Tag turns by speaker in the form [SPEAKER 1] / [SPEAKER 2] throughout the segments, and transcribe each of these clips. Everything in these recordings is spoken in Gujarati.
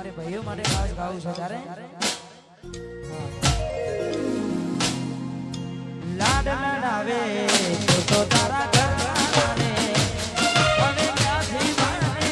[SPEAKER 1] મારે ભાઈઓ માટે ખાસ ગાવું છે તારે લાડ લડાવે તો તારા ઘરવાળાને હવે ક્યાંથી માને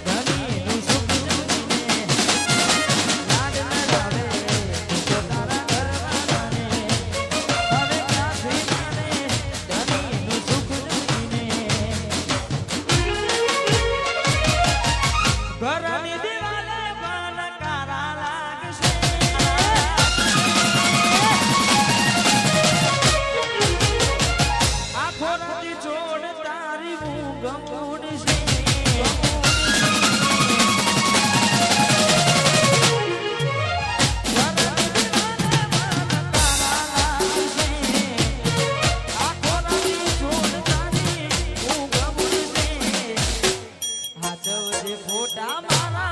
[SPEAKER 1] ધણીનું સુખ જમીને લાડ લડાવે તો તારા ઘરવાળાને હવે ક્યાંથી માને ધણીનું સુખ જમીને ઘરની દિવાલે પણ કારા લાગશે આખો રાતી જોડ તારી ઊંઘ ઉડશે આખો રાતી જોડ તારી ઊંઘ ઉડશે હાથવજે ફોટા મારા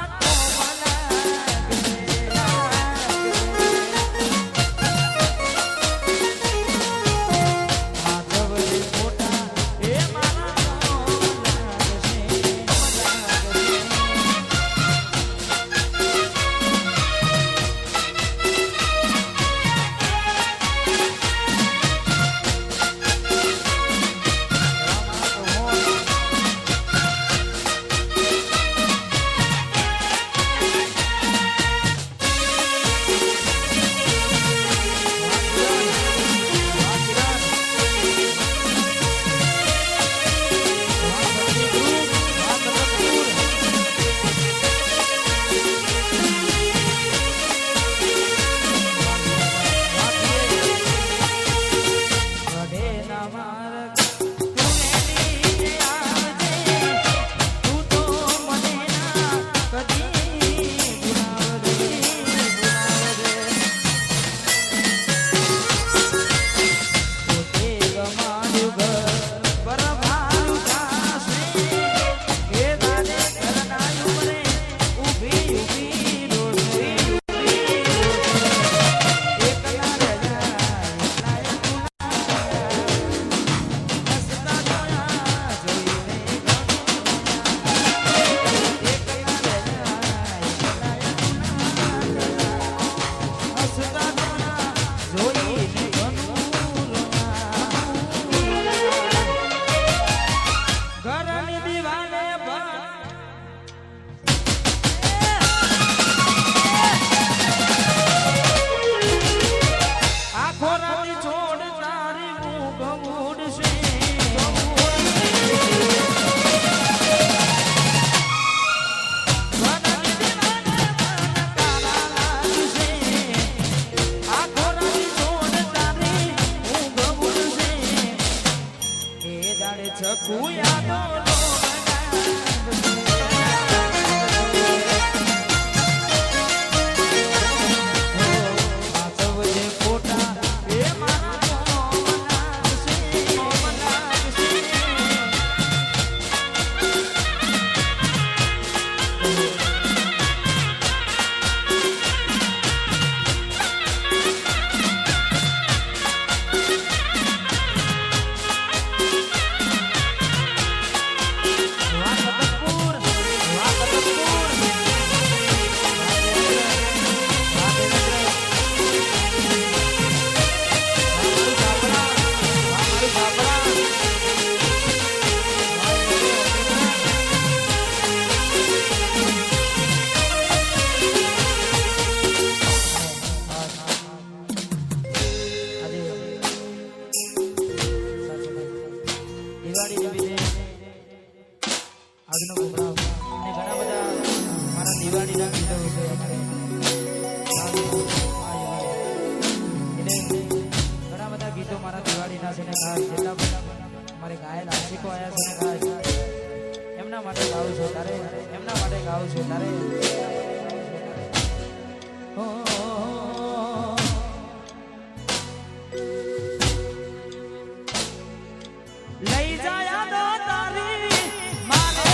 [SPEAKER 1] લઈ જાય તારી માને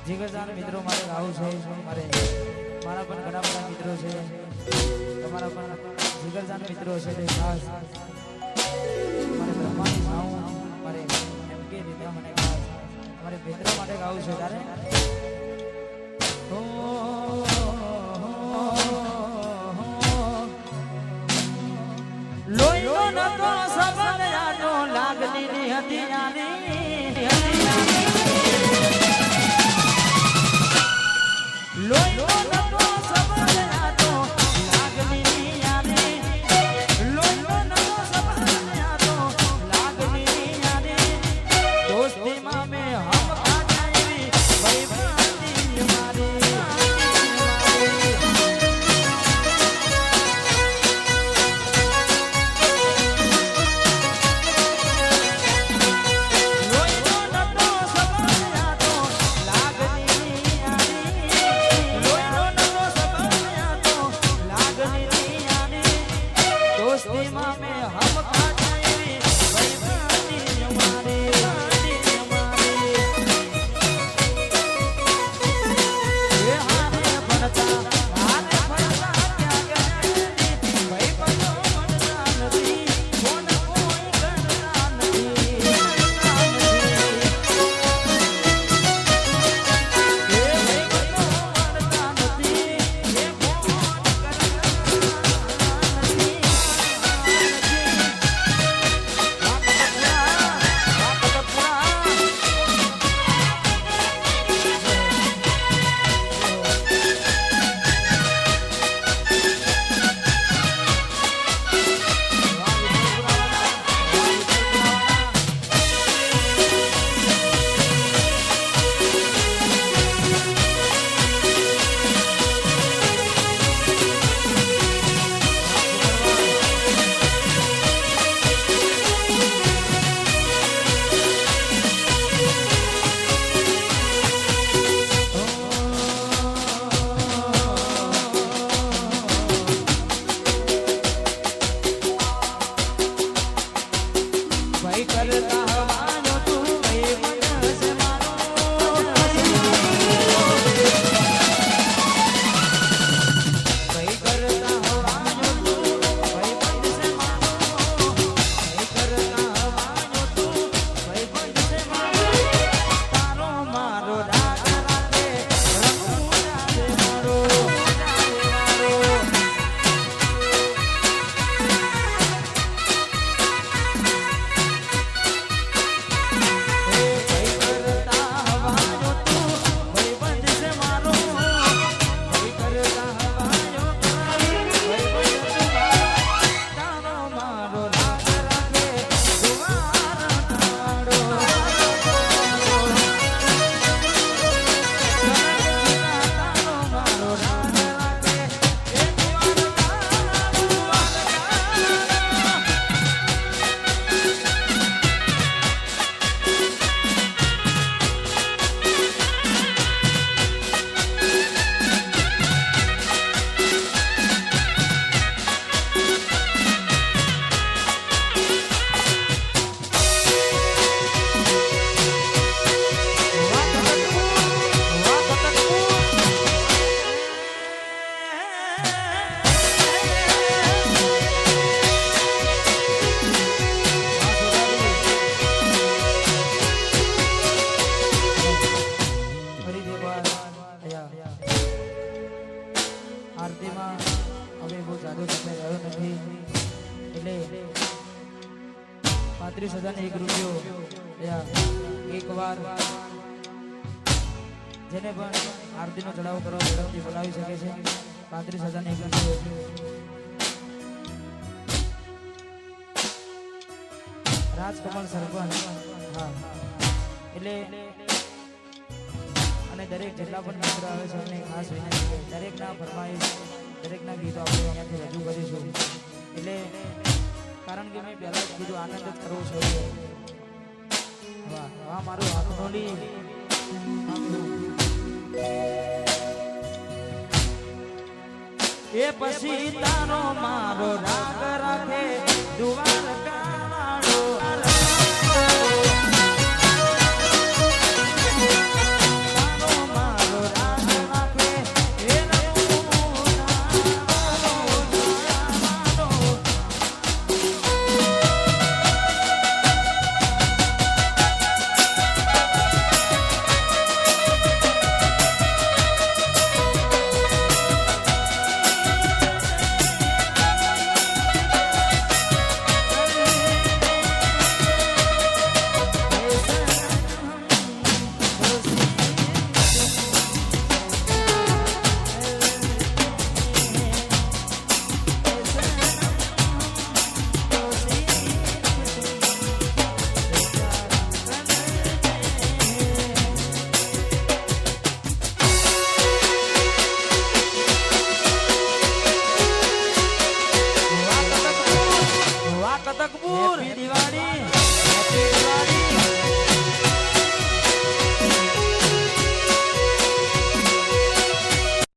[SPEAKER 1] જીગરજાન મિત્રો મારે ગાવું છે મારે મારા પણ ઘણા બધા મિત્રો છે તમારા પણ જીગરજાન મિત્રો છે તે ખાસ મારે બ્રહ્માની સાઉન્ડ મારે એમ કે રીધા મને ખાસ મારે મિત્રો માટે ગાવું છે તારે લોહીનો નતો સંબંધ આનો લાગણી હતી નાની લોહીનો નતો સંબંધ આનો લાગણી નાની લોહીનો નતો સંબંધ આનો લાગણી નાની દોસ્તીમાં મે હમ ખાઈ ભાઈ મારી આરતીમાં હવે બહુ જાદુ સમય રહ્યો નથી એટલે 35,000 રૂપિયો એક વાર જેને પણ આરતીનો ચડાવો કરવા ઝડપથી બોલાવી શકે છે 35,000 રૂપિયો રાજકમલ સરપંચ હા એટલે અને દરેક જેટલા પણ મિત્રો આવે છે એમને ખાસ વિનંતી દરેકના ફરમાઈશ દરેકના ગીતો આપણે અહીંયાથી રજૂ કરીશું એટલે કારણ કે મેં પહેલા જ કીધું આનંદ જ કરવો છે વાહ વાહ મારું હાથનોલી એ પછી તારો મારો રાગ રાખે દુવાર